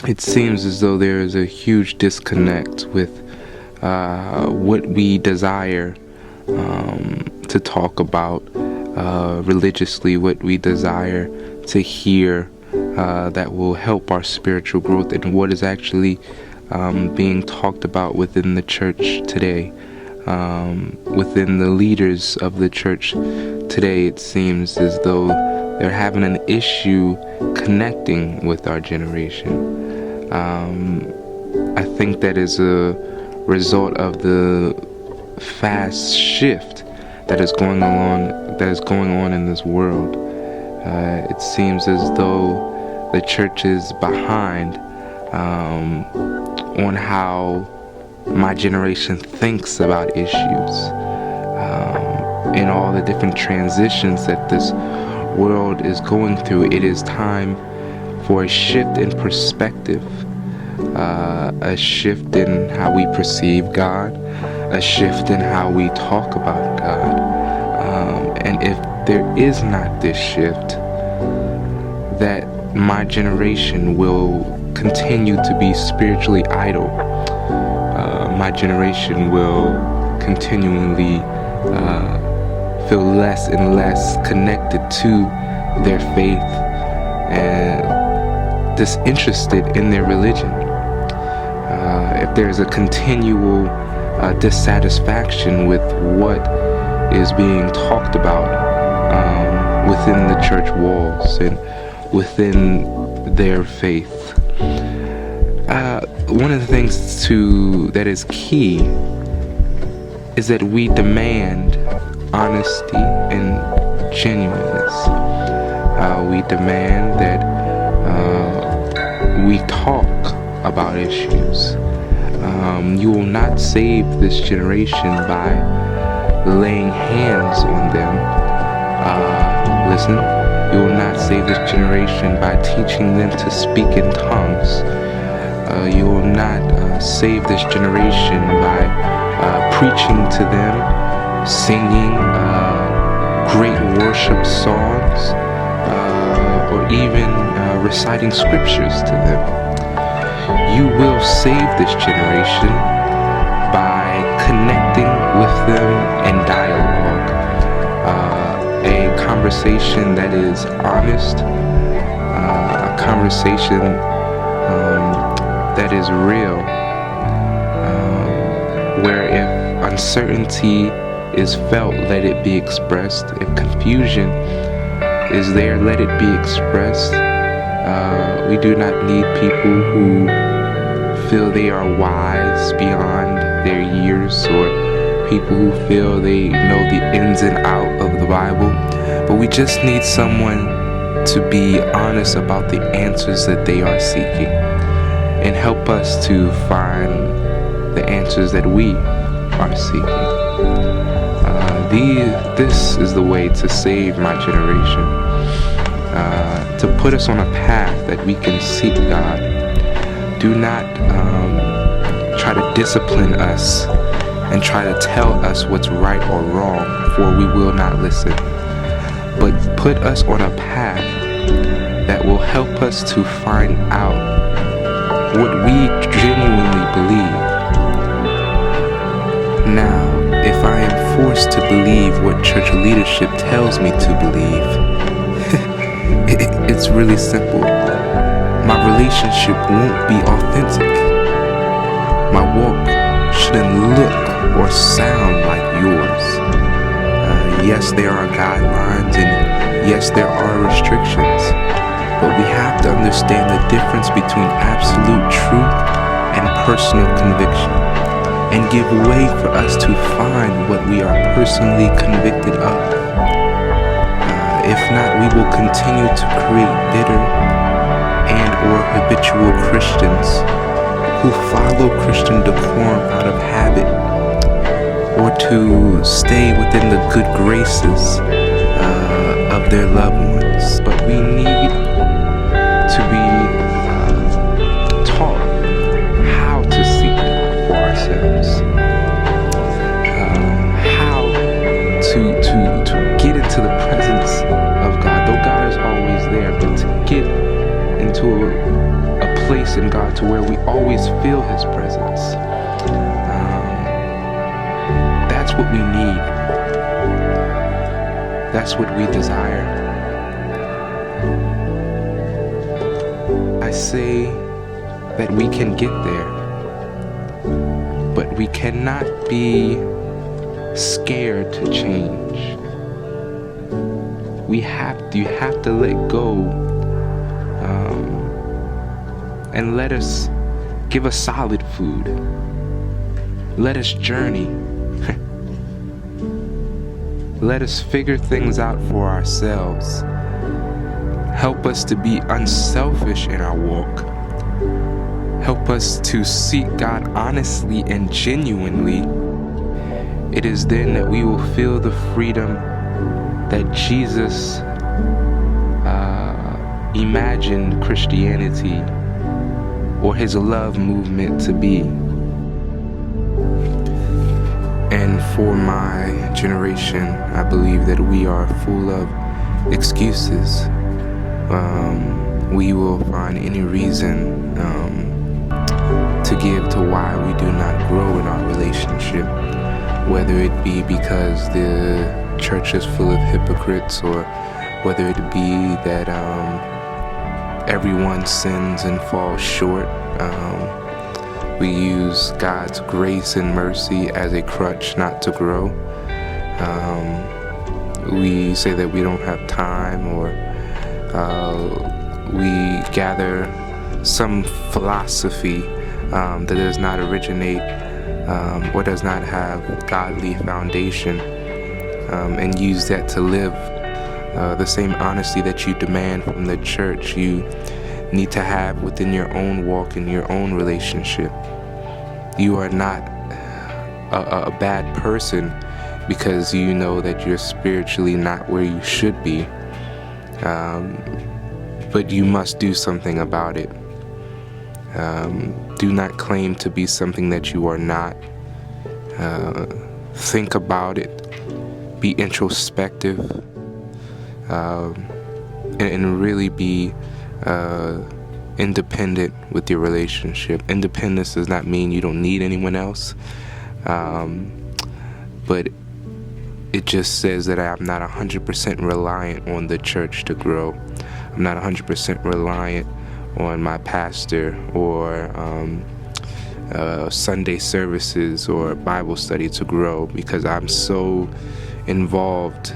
it seems as though there is a huge disconnect with what we desire to talk about religiously, what we desire to hear that will help our spiritual growth, and what is actually being talked about within the church today. Within the leaders of the church today, it seems as though they're having an issue connecting with our generation. I think that is a result of the fast shift that is going on in this world. It seems as though the church is behind on how my generation thinks about issues, in all the different transitions that this world is going through. It is time for a shift in perspective, a shift in how we perceive God, a shift in how we talk about God. And if there is not this shift, that my generation will continue to be spiritually idle. My generation will continually feel less and less connected to their faith and disinterested in their religion. If there's a continual dissatisfaction with what is being talked about within the church walls and within their faith. One of the things that is key is that we demand honesty and genuineness. We demand that we talk about issues. You will not save this generation by laying hands on them. Listen, you will not save this generation by teaching them to speak in tongues. You will not save this generation by preaching to them, singing great worship songs, or even reciting scriptures to them. You will save this generation by connecting with them in dialogue, a conversation that is honest, a conversation that is real, where if uncertainty is felt, let it be expressed. If confusion is there, let it be expressed. We do not need people who feel they are wise beyond their years, or people who feel they know the ins and out of the Bible, but we just need someone to be honest about the answers that they are seeking and help us to find the answers that we are seeking. This is the way to save my generation, to put us on a path that we can seek God. Do not try to discipline us and try to tell us what's right or wrong, for we will not listen. But put us on a path that will help us to find out what we genuinely believe. Now, if I am forced to believe what church leadership tells me to believe, it's really simple. My relationship won't be authentic. My walk shouldn't look or sound like yours. Yes, there are guidelines, and yes, there are restrictions, but we have to understand the difference between absolute truth and personal conviction, and give way for us to find what we are personally convicted of. If not, we will continue to create bitter and or habitual Christians who follow Christian decorum out of habit, or to stay within the good graces of their loved ones. But we need to be taught how to seek God for ourselves, how to get into the presence of God, though God is always there, but to get into a place place in God to where we always feel His presence. That's what we need. That's what we desire. I say that we can get there, but we cannot be scared to change. You have to let go, and let us give us solid food. Let us journey. Let us figure things out for ourselves. Help us to be unselfish in our walk. Help us to seek God honestly and genuinely. It is then that we will feel the freedom that Jesus imagined Christianity or His love movement to be. And for my generation, I believe that we are full of excuses. We will find any reason to give to why we do not grow in our relationship, whether it be because the church is full of hypocrites, or whether it be that everyone sins and falls short. We use God's grace and mercy as a crutch not to grow. We say that we don't have time, or we gather some philosophy that does not originate or does not have godly foundation, and use that to live the same honesty that you demand from the church. You need to have within your own walk in your own relationship. You are not a bad person because you know that you're spiritually not where you should be, but you must do something about it. Do not claim to be something that you are not. Think about it. Be introspective, and really be independent with your relationship. Independence does not mean you don't need anyone else, but it just says that I'm not 100% reliant on the church to grow. I'm not 100% reliant on my pastor or Sunday services or Bible study to grow, because I'm so involved.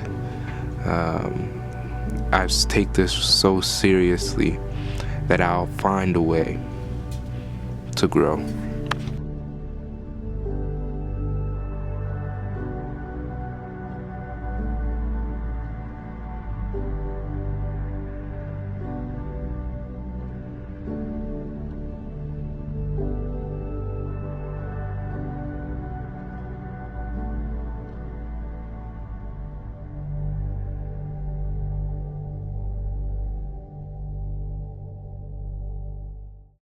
I take this so seriously that I'll find a way to grow.